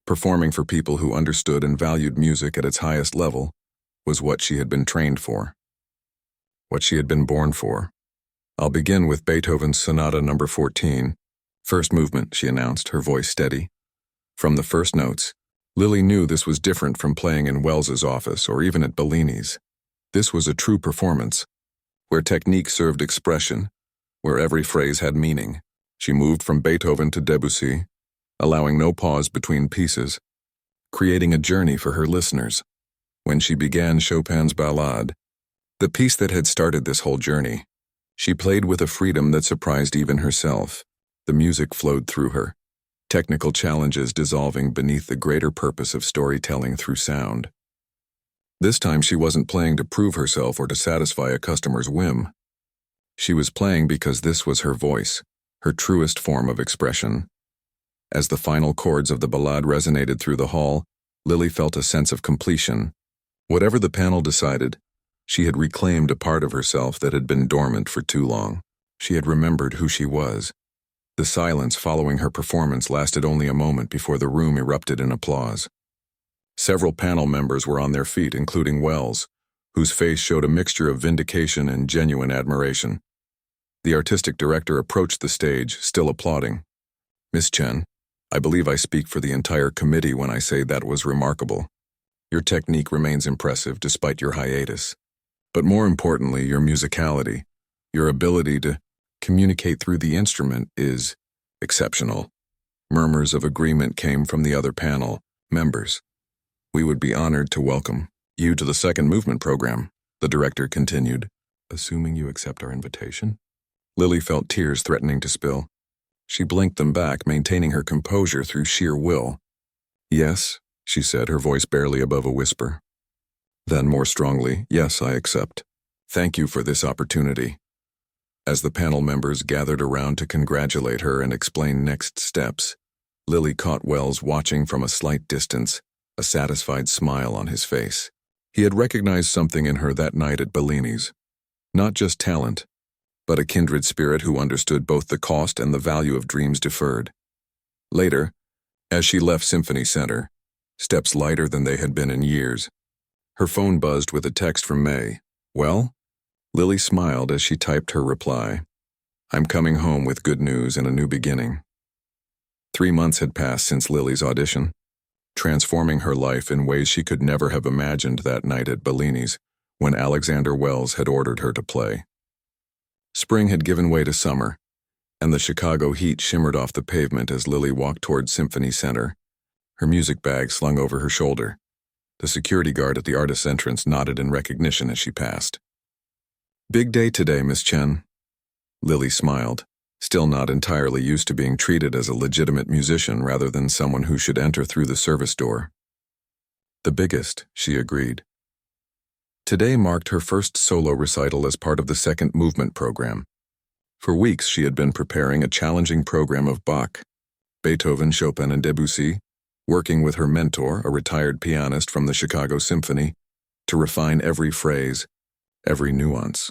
performing for people who understood and valued music at its highest level, was what she had been trained for. What she had been born for. "I'll begin with Beethoven's Sonata No. 14. First movement," she announced, her voice steady. From the first notes, Lily knew this was different from playing in Wells's office or even at Bellini's. This was a true performance, where technique served expression, where every phrase had meaning. She moved from Beethoven to Debussy, allowing no pause between pieces, creating a journey for her listeners. When she began Chopin's Ballade, the piece that had started this whole journey, she played with a freedom that surprised even herself. The music flowed through her, technical challenges dissolving beneath the greater purpose of storytelling through sound. This time she wasn't playing to prove herself or to satisfy a customer's whim. She was playing because this was her voice, her truest form of expression. As the final chords of the ballade resonated through the hall, Lily felt a sense of completion. Whatever the panel decided, she had reclaimed a part of herself that had been dormant for too long. She had remembered who she was. The silence following her performance lasted only a moment before the room erupted in applause. Several panel members were on their feet, including Wells, whose face showed a mixture of vindication and genuine admiration. The artistic director approached the stage, still applauding. "Miss Chen, I believe I speak for the entire committee when I say that was remarkable. Your technique remains impressive despite your hiatus. But more importantly, your musicality, your ability to communicate through the instrument is exceptional." Murmurs of agreement came from the other panel members. "We would be honored to welcome you to the second movement program," the director continued. "Assuming you accept our invitation?" Lily felt tears threatening to spill. She blinked them back, maintaining her composure through sheer will. "Yes," she said, her voice barely above a whisper. Then more strongly, "Yes, I accept. Thank you for this opportunity." As the panel members gathered around to congratulate her and explain next steps, Lily caught Wells watching from a slight distance, a satisfied smile on his face. He had recognized something in her that night at Bellini's. Not just talent, but a kindred spirit who understood both the cost and the value of dreams deferred. Later, as she left Symphony Center, steps lighter than they had been in years, her phone buzzed with a text from May. "Well?" Lily smiled as she typed her reply. "I'm coming home with good news and a new beginning." 3 months had passed since Lily's audition, transforming her life in ways she could never have imagined that night at Bellini's when Alexander Wells had ordered her to play. Spring had given way to summer, and the Chicago heat shimmered off the pavement as Lily walked toward Symphony Center, her music bag slung over her shoulder. The security guard at the artist's entrance nodded in recognition as she passed. "Big day today, Miss Chen." Lily smiled, still not entirely used to being treated as a legitimate musician rather than someone who should enter through the service door. "The biggest," she agreed. Today marked her first solo recital as part of the second movement program. For weeks she had been preparing a challenging program of Bach, Beethoven, Chopin, and Debussy, working with her mentor, a retired pianist from the Chicago Symphony, to refine every phrase, every nuance.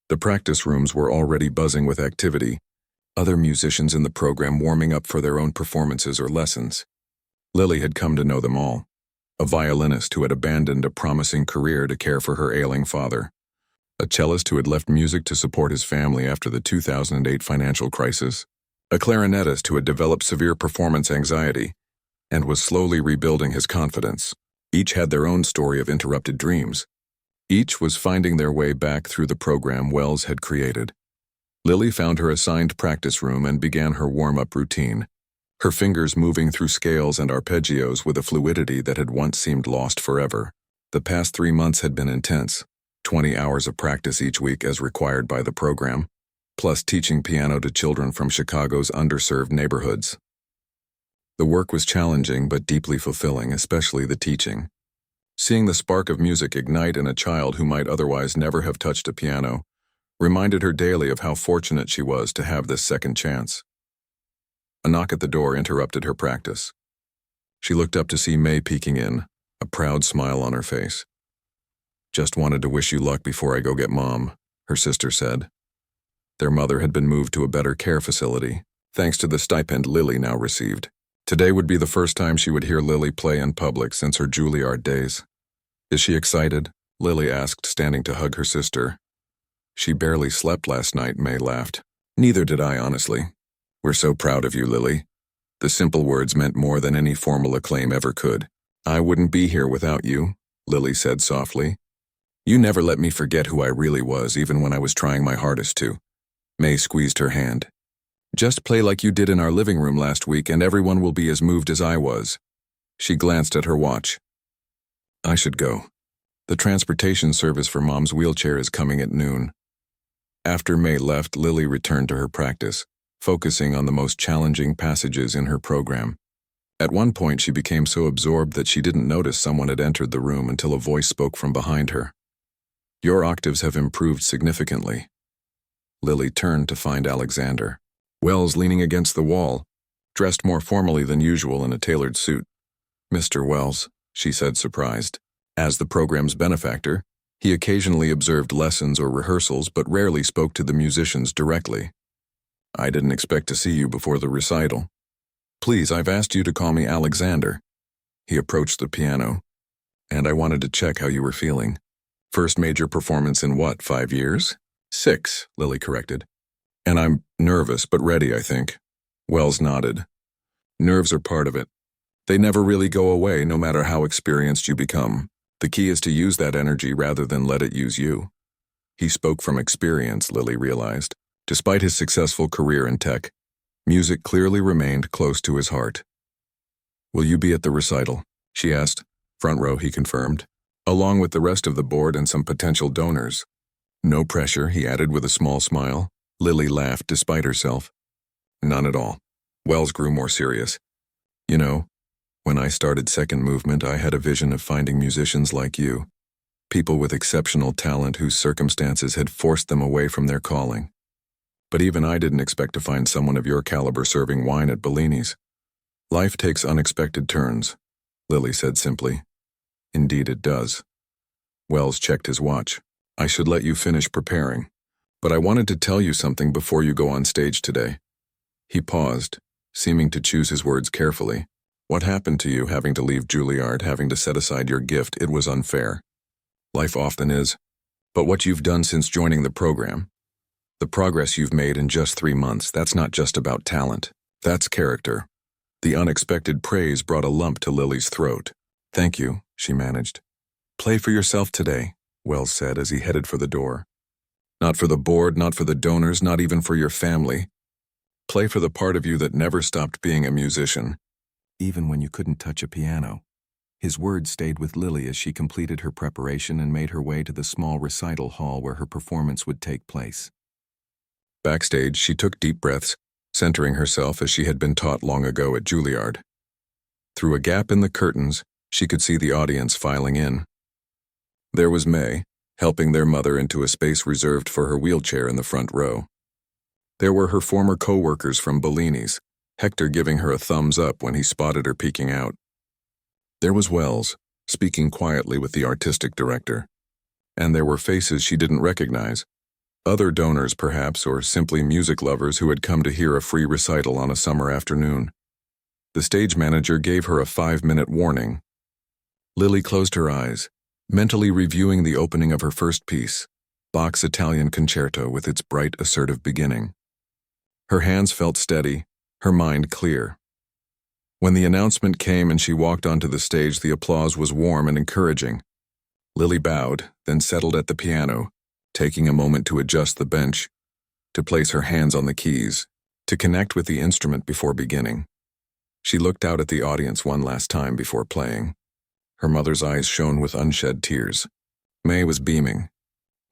The practice rooms were already buzzing with activity, other musicians in the program warming up for their own performances or lessons. Lily had come to know them all. A violinist who had abandoned a promising career to care for her ailing father. A cellist who had left music to support his family after the 2008 financial crisis. A clarinetist who had developed severe performance anxiety and was slowly rebuilding his confidence. Each had their own story of interrupted dreams. Each was finding their way back through the program Wells had created. Lily found her assigned practice room and began her warm-up routine, her fingers moving through scales and arpeggios with a fluidity that had once seemed lost forever. The past 3 months had been intense, 20 hours of practice each week as required by the program, plus teaching piano to children from Chicago's underserved neighborhoods. The work was challenging but deeply fulfilling, especially the teaching. Seeing the spark of music ignite in a child who might otherwise never have touched a piano reminded her daily of how fortunate she was to have this second chance. A knock at the door interrupted her practice. She looked up to see May peeking in, a proud smile on her face. "Just wanted to wish you luck before I go get Mom," her sister said. Their mother had been moved to a better care facility, thanks to the stipend Lily now received. Today would be the first time she would hear Lily play in public since her Juilliard days. "Is she excited?" Lily asked, standing to hug her sister. "She barely slept last night," May laughed. "Neither did I, honestly. We're so proud of you, Lily." The simple words meant more than any formal acclaim ever could. "I wouldn't be here without you," Lily said softly. "You never let me forget who I really was, even when I was trying my hardest to." May squeezed her hand. "Just play like you did in our living room last week and everyone will be as moved as I was." She glanced at her watch. "I should go. The transportation service for Mom's wheelchair is coming at noon." After May left, Lily returned to her practice, focusing on the most challenging passages in her program. At one point, she became so absorbed that she didn't notice someone had entered the room until a voice spoke from behind her. "Your octaves have improved significantly." Lily turned to find Alexander. Wells leaning against the wall, dressed more formally than usual in a tailored suit. "Mr. Wells," she said, surprised. As the program's benefactor, he occasionally observed lessons or rehearsals but rarely spoke to the musicians directly. "I didn't expect to see you before the recital. Please, I've asked you to call me Alexander." He approached the piano. "And I wanted to check how you were feeling. First major performance in what, 5 years?" 6, Lily corrected. "And I'm nervous but ready, I think." Wells nodded. "Nerves are part of it. They never really go away, no matter how experienced you become. The key is to use that energy rather than let it use you." He spoke from experience, Lily realized. Despite his successful career in tech, music clearly remained close to his heart. "Will you be at the recital?" she asked. "Front row," he confirmed, "along with the rest of the board and some potential donors." "No pressure," he added with a small smile. Lily laughed despite herself. "None at all." Wells grew more serious. "You know, when I started Second Movement, I had a vision of finding musicians like you, people with exceptional talent whose circumstances had forced them away from their calling. But even I didn't expect to find someone of your caliber serving wine at Bellini's." "Life takes unexpected turns," Lily said simply. "Indeed it does." Wells checked his watch. "I should let you finish preparing, but I wanted to tell you something before you go on stage today." He paused, seeming to choose his words carefully. "What happened to you having to leave Juilliard, having to set aside your gift? It was unfair. Life often is. But what you've done since joining the program, the progress you've made in just 3 months, that's not just about talent. That's character." The unexpected praise brought a lump to Lily's throat. "Thank you," she managed. "Play for yourself today," Wells said as he headed for the door. "Not for the board, not for the donors, not even for your family. Play for the part of you that never stopped being a musician, even when you couldn't touch a piano." His words stayed with Lily as she completed her preparation and made her way to the small recital hall where her performance would take place. Backstage, she took deep breaths, centering herself as she had been taught long ago at Juilliard. Through a gap in the curtains, she could see the audience filing in. There was May, helping their mother into a space reserved for her wheelchair in the front row. There were her former co-workers from Bellini's, Hector giving her a thumbs up when he spotted her peeking out. There was Wells, speaking quietly with the artistic director. And there were faces she didn't recognize. Other donors, perhaps, or simply music lovers who had come to hear a free recital on a summer afternoon. The stage manager gave her a 5-minute warning. Lily closed her eyes, mentally reviewing the opening of her first piece, Bach's Italian Concerto with its bright, assertive beginning. Her hands felt steady, her mind clear. When the announcement came and she walked onto the stage, the applause was warm and encouraging. Lily bowed, then settled at the piano, taking a moment to adjust the bench, to place her hands on the keys, to connect with the instrument before beginning. She looked out at the audience one last time before playing. Her mother's eyes shone with unshed tears. May was beaming.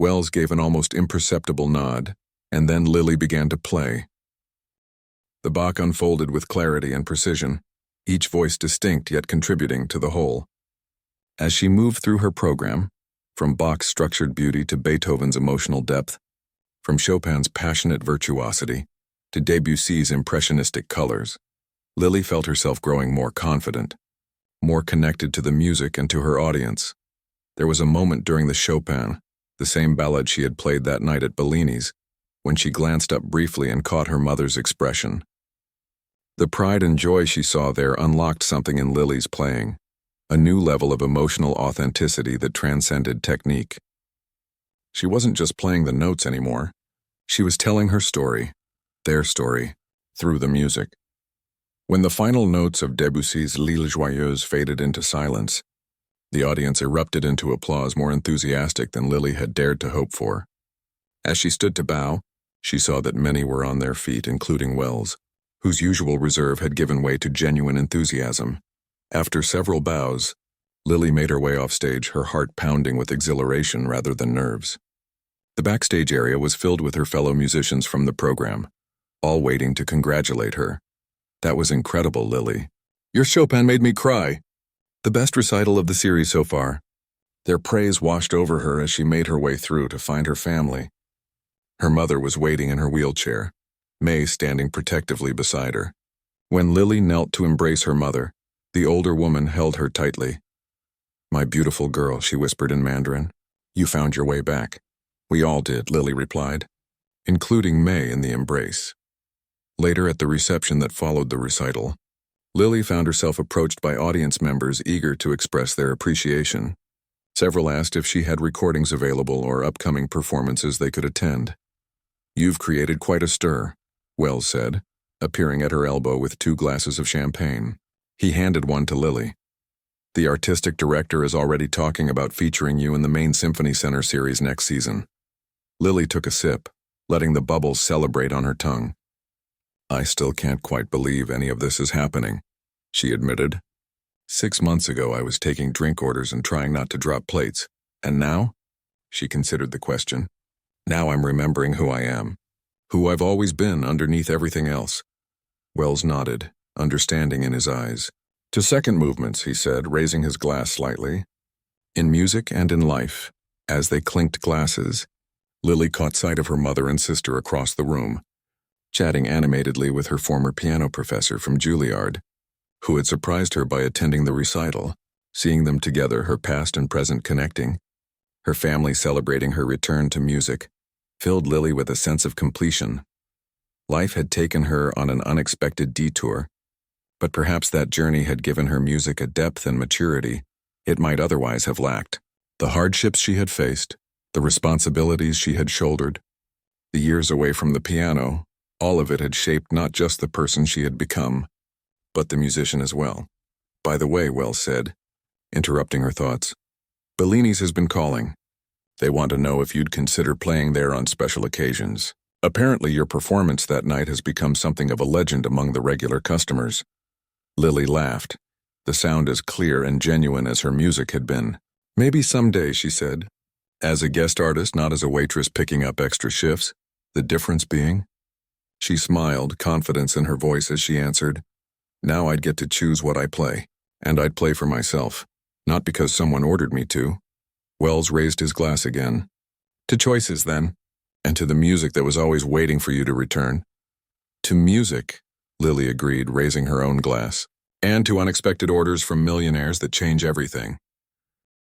Wells gave an almost imperceptible nod, and then Lily began to play. The Bach unfolded with clarity and precision, each voice distinct yet contributing to the whole. As she moved through her program, from Bach's structured beauty to Beethoven's emotional depth, from Chopin's passionate virtuosity to Debussy's impressionistic colors, Lily felt herself growing more confident, more connected to the music and to her audience. There was a moment during the Chopin, the same ballad she had played that night at Bellini's, when she glanced up briefly and caught her mother's expression. The pride and joy she saw there unlocked something in Lily's playing, a new level of emotional authenticity that transcended technique. She wasn't just playing the notes anymore. She was telling her story, their story, through the music. When the final notes of Debussy's L'Île Joyeuse faded into silence, the audience erupted into applause more enthusiastic than Lily had dared to hope for. As she stood to bow, she saw that many were on their feet, including Wells, whose usual reserve had given way to genuine enthusiasm. After several bows, Lily made her way off stage, her heart pounding with exhilaration rather than nerves. The backstage area was filled with her fellow musicians from the program, all waiting to congratulate her. "That was incredible, Lily. Your Chopin made me cry. The best recital of the series so far." Their praise washed over her as she made her way through to find her family. Her mother was waiting in her wheelchair, May standing protectively beside her. When Lily knelt to embrace her mother, the older woman held her tightly. "My beautiful girl," she whispered in Mandarin. "You found your way back." "We all did," Lily replied, including May in the embrace. Later at the reception that followed the recital, Lily found herself approached by audience members eager to express their appreciation. Several asked if she had recordings available or upcoming performances they could attend. "You've created quite a stir," Wells said, appearing at her elbow with 2 glasses of champagne. He handed one to Lily. "The artistic director is already talking about featuring you in the main Symphony Center series next season." Lily took a sip, letting the bubbles celebrate on her tongue. "I still can't quite believe any of this is happening," she admitted. 6 months ago I was taking drink orders and trying not to drop plates. And now? She considered the question. "Now I'm remembering who I am. Who I've always been underneath everything else." Wells nodded, understanding in his eyes. "To second movements," he said, raising his glass slightly. In music and in life, as they clinked glasses, Lily caught sight of her mother and sister across the room, chatting animatedly with her former piano professor from Juilliard, who had surprised her by attending the recital. Seeing them together, her past and present connecting, her family celebrating her return to music, filled Lily with a sense of completion. Life had taken her on an unexpected detour, but perhaps that journey had given her music a depth and maturity it might otherwise have lacked. The hardships she had faced, the responsibilities she had shouldered, the years away from the piano, all of it had shaped not just the person she had become, but the musician as well. "By the way," Wells said, interrupting her thoughts, "Bellini's has been calling. They want to know if you'd consider playing there on special occasions. Apparently your performance that night has become something of a legend among the regular customers." Lily laughed, the sound as clear and genuine as her music had been. "Maybe someday," she said. "As a guest artist, not as a waitress picking up extra shifts. The difference being?" She smiled, confidence in her voice as she answered, "Now I'd get to choose what I play, and I'd play for myself, not because someone ordered me to." Wells raised his glass again. "To choices, then, and to the music that was always waiting for you to return." "To music," Lily agreed, raising her own glass, "and to unexpected orders from millionaires that change everything."